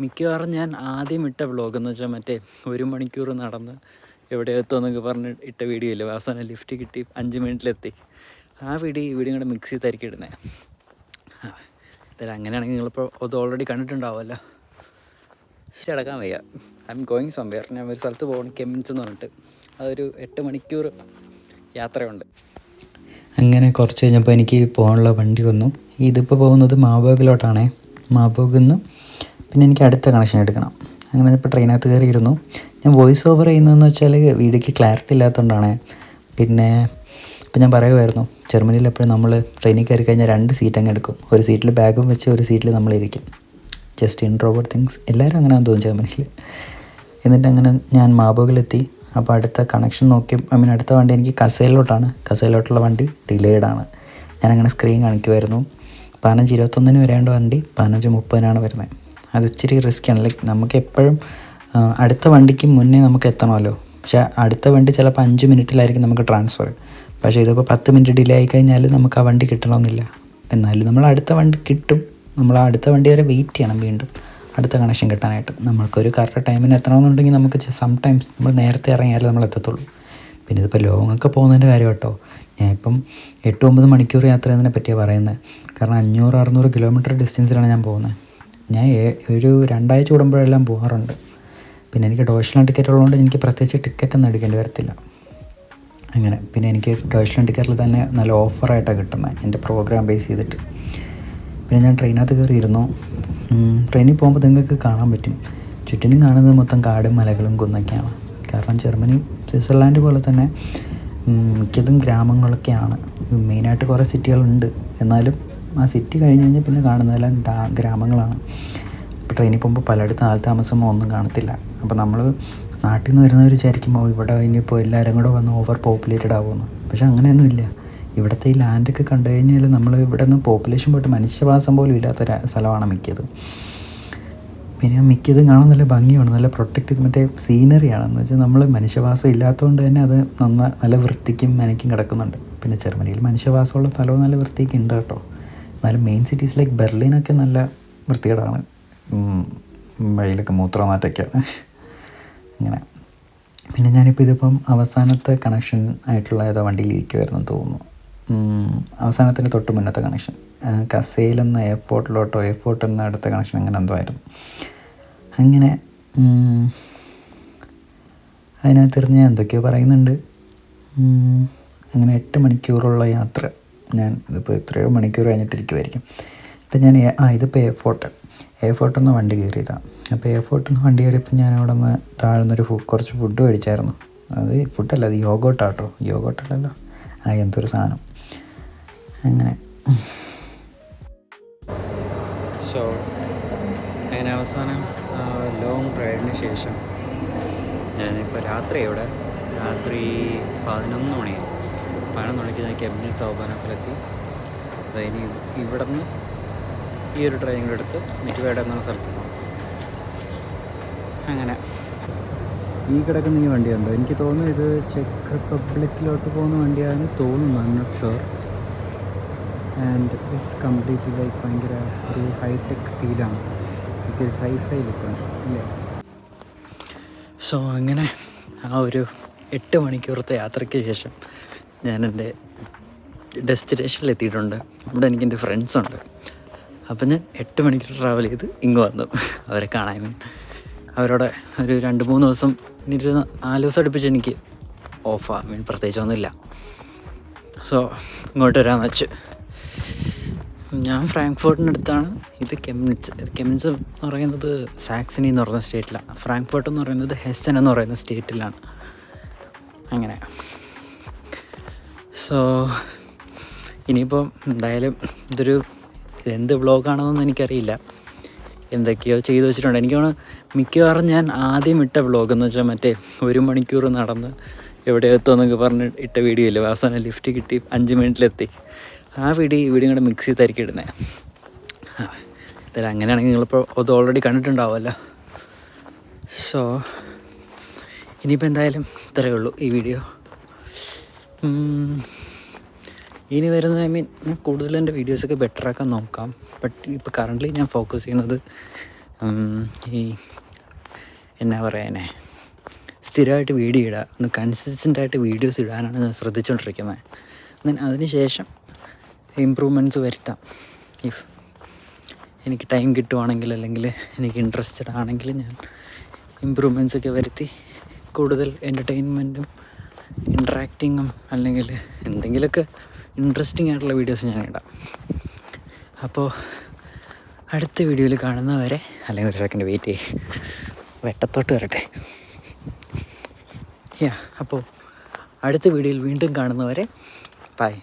മിക്കവാറും ഞാൻ ആദ്യം ഇട്ട വ്ളോഗെന്ന് വെച്ചാൽ മറ്റേ 1 മണിക്കൂർ നടന്ന് എവിടെ എത്തുമെന്നൊക്കെ പറഞ്ഞ് ഇട്ട വീഡിയോ ഇല്ലേ, അവസാനം ലിഫ്റ്റ് കിട്ടി 5 മിനിറ്റിലെത്തി. ആ ഈ വീഡിയോ കൂടെ മിക്സ് ചെയ്തായിരിക്കും ഇടുന്നത്. അങ്ങനെയാണെങ്കിൽ നിങ്ങളിപ്പോൾ അത് ഓൾറെഡി കണ്ടിട്ടുണ്ടാവുമല്ലോ. അടക്കാൻ വയ്യ. I am going somewhere. ഞാൻ ഒരു സ്ഥലത്ത് പോകണം, കെമിൻസ് എന്ന് പറഞ്ഞിട്ട്. അതൊരു 8 മണിക്കൂർ യാത്രയുണ്ട്. അങ്ങനെ കുറച്ച് കഴിഞ്ഞപ്പോൾ എനിക്ക് പോകാനുള്ള വണ്ടി വന്നു. ഇതിപ്പോൾ പോകുന്നത് മാബോഗിലോട്ടാണേ. മാബോഗിൽ നിന്ന് പിന്നെ എനിക്ക് അടുത്ത കണക്ഷൻ എടുക്കണം. അങ്ങനെ ഇപ്പോൾ ട്രെയിനകത്ത് കയറിയിരുന്നു. ഞാൻ വോയിസ് ഓവർ ചെയ്യുന്നതെന്ന് വെച്ചാൽ വീഡിയോയ്ക്ക് ക്ലാരിറ്റി ഇല്ലാത്തതുകൊണ്ടാണ്. പിന്നെ ഇപ്പം ഞാൻ പറയുമായിരുന്നു, ജർമ്മനിയിൽ എപ്പോഴും നമ്മൾ ട്രെയിനിൽ കയറി കഴിഞ്ഞാൽ 2 സീറ്റ് അങ്ങ് എടുക്കും. ഒരു സീറ്റിൽ ബാഗും വെച്ച് ഒരു സീറ്റിൽ നമ്മളിരിക്കും. Just introvert things. എല്ലാവരും അങ്ങനെയാണെന്ന് തോന്നുന്നു ജർമ്മനിയിൽ. എന്നിട്ട് അങ്ങനെ ഞാൻ മാബോഗിലെത്തി. അപ്പോൾ അടുത്ത കണക്ഷൻ നോക്കി, അടുത്ത വണ്ടി എനിക്ക് കസേലോട്ടുള്ള വണ്ടി ഡിലേഡാണ്. ഞാനങ്ങനെ സ്ക്രീൻ കാണിക്കുമായിരുന്നു. 15:21 വരേണ്ട വണ്ടി 15:30 വരുന്നത്. അത് ഇച്ചിരി റിസ്ക്കാണ്. ലൈക്ക് നമുക്ക് എപ്പോഴും അടുത്ത വണ്ടിക്ക് മുന്നേ നമുക്ക് എത്തണമല്ലോ. പക്ഷേ അടുത്ത വണ്ടി ചിലപ്പോൾ 5 മിനിറ്റിലായിരിക്കും നമുക്ക് ട്രാൻസ്ഫർ. പക്ഷേ ഇതിപ്പോൾ 10 മിനിറ്റ് ഡിലേ ആയി കഴിഞ്ഞാൽ നമുക്ക് ആ വണ്ടി കിട്ടണമെന്നില്ല. എന്നാലും നമ്മൾ അടുത്ത വണ്ടി കിട്ടും. നമ്മൾ ആ അടുത്ത വണ്ടി വരെ വെയിറ്റ് ചെയ്യണം വീണ്ടും അടുത്ത കണക്ഷൻ കിട്ടാനായിട്ട്. നമ്മൾക്കൊരു കറക്റ്റ് ടൈമിന് എത്തണമെന്നുണ്ടെങ്കിൽ നമുക്ക് സംടൈംസ് നമ്മൾ നേരത്തെ ഇറങ്ങിയാലേ നമ്മൾ എത്തത്തുള്ളൂ. പിന്നെ ഇതിപ്പോൾ ലോങ്ങൊക്കെ പോകുന്നതിൻ്റെ കാര്യം കേട്ടോ. ഞാൻ ഇപ്പം 8-9 മണിക്കൂർ യാത്ര ചെയ്യുന്നതിനെ പറ്റിയാണ് പറയുന്നത്. കാരണം 500-600 കിലോമീറ്റർ ഡിസ്റ്റൻസിലാണ് ഞാൻ പോകുന്നത്. ഞാൻ ഒരു 2 ആഴ്ച കൂടുമ്പോഴെല്ലാം പോകാറുണ്ട്. പിന്നെ എനിക്ക് ഡോയ്ച്ച്ലാൻഡ് ടിക്കറ്റ് ഉള്ളതുകൊണ്ട് എനിക്ക് പ്രത്യേകിച്ച് ടിക്കറ്റൊന്നും എടുക്കേണ്ടി വരത്തില്ല. അങ്ങനെ പിന്നെ എനിക്ക് ഡോയ്ച്ച്ലാൻഡ് ടിക്കറ്റിൽ തന്നെ നല്ല ഓഫറായിട്ടാണ് കിട്ടുന്നത്, എൻ്റെ പ്രോഗ്രാം ബേസ് ചെയ്തിട്ട്. പിന്നെ ഞാൻ ട്രെയിനകത്ത് കയറിയിരുന്നു. ട്രെയിനിൽ പോകുമ്പോൾ നിങ്ങൾക്ക് കാണാൻ പറ്റും, ചുറ്റിനും കാണുന്നത് മൊത്തം കാടും മലകളും കുന്നൊക്കെയാണ്. കാരണം ജർമ്മനി സ്വിറ്റ്സർലാൻഡ് പോലെ തന്നെ മിക്കതും ഗ്രാമങ്ങളൊക്കെയാണ്. മെയിനായിട്ട് കുറേ സിറ്റികളുണ്ട്, എന്നാലും ആ സിറ്റി കഴിഞ്ഞ് കഴിഞ്ഞാൽ പിന്നെ കാണുന്നതെല്ലാം ഗ്രാമങ്ങളാണ്. ഇപ്പോൾ ട്രെയിനിൽ പോകുമ്പോൾ പലയിടത്തും ആൾതാമസമോ ഒന്നും കാണത്തില്ല. അപ്പോൾ നമ്മൾ നാട്ടിൽ നിന്ന് വരുന്നവർ വിചാരിക്കുമ്പോൾ ഇവിടെ ഇനിയിപ്പോൾ എല്ലാവരും കൂടെ വന്ന് ഓവർ പോപ്പുലേറ്റഡ് ആവുമെന്ന്. പക്ഷേ അങ്ങനെയൊന്നുമില്ല. ഇവിടുത്തെ ഈ ലാൻഡൊക്കെ കണ്ടു കഴിഞ്ഞാൽ നമ്മൾ ഇവിടെ നിന്ന് പോപ്പുലേഷൻ പോയിട്ട് മനുഷ്യവാസം പോലും ഇല്ലാത്ത സ്ഥലമാണ് മിക്കത്. പിന്നെ മിക്കതും കാണാൻ നല്ല ഭംഗിയാണ്, നല്ല പ്രൊട്ടക്റ്റ് ചെയ്ത് മറ്റേ സീനറിയാണെന്ന് വെച്ചാൽ നമ്മൾ മനുഷ്യവാസം ഇല്ലാത്തതുകൊണ്ട് തന്നെ അത് നല്ല വൃത്തിക്കും മെനക്കും കിടക്കുന്നുണ്ട്. പിന്നെ ജർമ്മനിയിൽ മനുഷ്യവാസമുള്ള സ്ഥലവും നല്ല വൃത്തിയൊക്കെ ഉണ്ട് കേട്ടോ. എന്നാലും മെയിൻ സിറ്റീസ് ലൈക്ക് ബെർലിനൊക്കെ നല്ല വൃത്തികേടാണ്. വഴിയിലൊക്കെ മൂത്രനാറ്റൊക്കെയാണ്. അങ്ങനെ പിന്നെ ഞാനിപ്പോൾ ഇതിപ്പം അവസാനത്തെ കണക്ഷൻ ആയിട്ടുള്ള ഏതോ വണ്ടിയിൽ ഇരിക്കുമായിരുന്നു തോന്നുന്നു. അവസാനത്തിന് തൊട്ട് മുന്നത്തെ കണക്ഷൻ കസേലെന്ന എയർപോർട്ടിൽ നിന്ന് അടുത്ത കണക്ഷൻ അങ്ങനെ എന്തോ ആയിരുന്നു. അങ്ങനെ അതിനകത്തിരുന്ന് ഞാൻ എന്തൊക്കെയോ പറയുന്നുണ്ട്. അങ്ങനെ 8 മണിക്കൂറുള്ള യാത്ര. ഞാൻ ഇതിപ്പോൾ എത്രയോ മണിക്കൂർ കഴിഞ്ഞിട്ടിരിക്കുമായിരിക്കും. അപ്പം ഞാൻ ഇതിപ്പോൾ എയർപോർട്ടിൽ നിന്ന് വണ്ടി കയറിയതാണ്. അപ്പോൾ എയർപോർട്ടിൽ നിന്ന് വണ്ടി കയറിയപ്പോൾ ഞാൻ അവിടെ നിന്ന് താഴ്ന്നൊരു കുറച്ച് ഫുഡ് മേടിച്ചായിരുന്നു. അത് ഫുഡല്ല, അത് യോഗോട്ടാട്ടോ. യോഗോട്ടല്ലല്ലോ, എന്തൊരു സാധനം. അങ്ങനെ അങ്ങനെ അവസാനം ലോങ് റൈഡിന് ശേഷം ഞാനിപ്പോൾ രാത്രി 11 മണിയായി. 11 മണിക്ക് ഞാൻ കെമിൻസ് സൗബാനപ്പിലെത്തി. അതിന് ഇവിടെ നിന്ന് ഈ ഒരു ട്രെയിൻ കൂടെ എടുത്ത് മിറ്റുവേഡ് എന്ന സ്ഥലത്ത് പോകും. അങ്ങനെ ഈ കിടക്കുന്ന ഈ വണ്ടിയുണ്ടോ, എനിക്ക് തോന്നുന്നു ഇത് ചെക്ക് റിപ്പബ്ലിക്കിലോട്ട് പോകുന്ന വണ്ടിയാണെന്ന് തോന്നുന്നു. I am not sure. And this completely like ഭയങ്കര ഒരു ഹൈടെക് ഫീലാണ്. എനിക്കൊരു സൈഫൈ ലുക്കുണ്ട് ഇല്ലേ. സോ അങ്ങനെ ആ ഒരു 8 മണിക്കൂറത്തെ യാത്രയ്ക്ക് ശേഷം ഞാൻ എൻ്റെ ഡെസ്റ്റിനേഷനിൽ എത്തിയിട്ടുണ്ട്. ഇവിടെ എനിക്കെൻ്റെ ഫ്രണ്ട്സുണ്ട്. അപ്പം ഞാൻ 8 മണിക്കൂർ ട്രാവൽ ചെയ്ത് ഇങ്ങ് വന്നു അവരെ കാണാൻ. അവരോട് ഒരു 2-3 ദിവസം, 4 ദിവസം അടുപ്പിച്ച് എനിക്ക് ഓഫാണ്. പ്രത്യേകിച്ചൊന്നുമില്ല. സോ ഇങ്ങോട്ട് വരാമെന്ന് വെച്ച് ഞാൻ ഫ്രാങ്ക്ഫർട്ടിനടുത്താണ്. ഇത് കെമിൻസ് എന്ന് പറയുന്നത് സാക്സണി എന്ന് പറയുന്ന സ്റ്റേറ്റിലാണ്. ഫ്രാങ്ക്ഫർട്ട് എന്ന് പറയുന്നത് ഹെസ്സൻ എന്ന് പറയുന്ന സ്റ്റേറ്റിലാണ്. അങ്ങനെ സോ ഇനിയിപ്പം എന്തായാലും ഇതെന്ത് വ്ളോഗാണെന്നൊന്നും എനിക്കറിയില്ല. എന്തൊക്കെയോ ചെയ്തു വെച്ചിട്ടുണ്ട്. എനിക്ക് തോന്നുന്നു മിക്കവാറും ഞാൻ ആദ്യം ഇട്ട വ്ളോഗെന്ന് വെച്ചാൽ മറ്റേ 1 മണിക്കൂർ നടന്ന് എവിടെ എത്തുമെന്നൊക്കെ പറഞ്ഞ് ഇട്ട വീഡിയോ ഇല്ലേ, അവസാനം ലിഫ്റ്റ് കിട്ടി 5 മിനിറ്റിലെത്തി. ആ ഈ വീഡിയോ കൂടെ മിക്സ് ചെയ്തായിരിക്കും ഇടുന്നത്. അങ്ങനെയാണെങ്കിൽ നിങ്ങളിപ്പോൾ അത് ഓൾറെഡി കണ്ടിട്ടുണ്ടാവുമല്ലോ. സോ ഇനിയിപ്പോൾ എന്തായാലും ഇത്രയേ ഉള്ളൂ ഈ വീഡിയോ. ഇനി വരുന്നത് ഞാൻ കൂടുതൽ എൻ്റെ വീഡിയോസൊക്കെ ബെറ്ററാക്കാൻ നോക്കാം. ബട്ട് ഇപ്പോൾ കറൻ്റ്ലി ഞാൻ ഫോക്കസ് ചെയ്യുന്നത് ഈ എന്നാ പറയാനേ സ്ഥിരമായിട്ട് വീഡിയോ ഇടുക, ഒന്ന് കൺസിസ്റ്റൻ്റായിട്ട് വീഡിയോസ് ഇടാനാണ് ഞാൻ ശ്രദ്ധിച്ചുകൊണ്ടിരിക്കുന്നത്. അതിന് ശേഷം ഇമ്പ്രൂവ്മെൻറ്റ്സ് വരുത്താം. ഇഫ് എനിക്ക് ടൈം കിട്ടുവാണെങ്കിൽ, അല്ലെങ്കിൽ എനിക്ക് ഇൻട്രസ്റ്റഡ് ആണെങ്കിൽ ഞാൻ ഇമ്പ്രൂവ്മെൻറ്റ്സൊക്കെ വരുത്തി കൂടുതൽ എൻ്റർടൈൻമെൻറ്റും ഇൻട്രാക്റ്റിങ്ങും അല്ലെങ്കിൽ എന്തെങ്കിലുമൊക്കെ ഇൻട്രസ്റ്റിംഗ് ആയിട്ടുള്ള വീഡിയോസ് ഞാൻ ഇടാം. അപ്പോൾ അടുത്ത വീഡിയോയിൽ കാണുന്നവരെ, അല്ലെങ്കിൽ ഒരു സെക്കൻഡ് വെയിറ്റ് ചെയ്യ്, വെട്ടത്തോട്ട് വരട്ടെ. അപ്പോൾ അടുത്ത വീഡിയോയിൽ വീണ്ടും കാണുന്നവരെ ബൈ.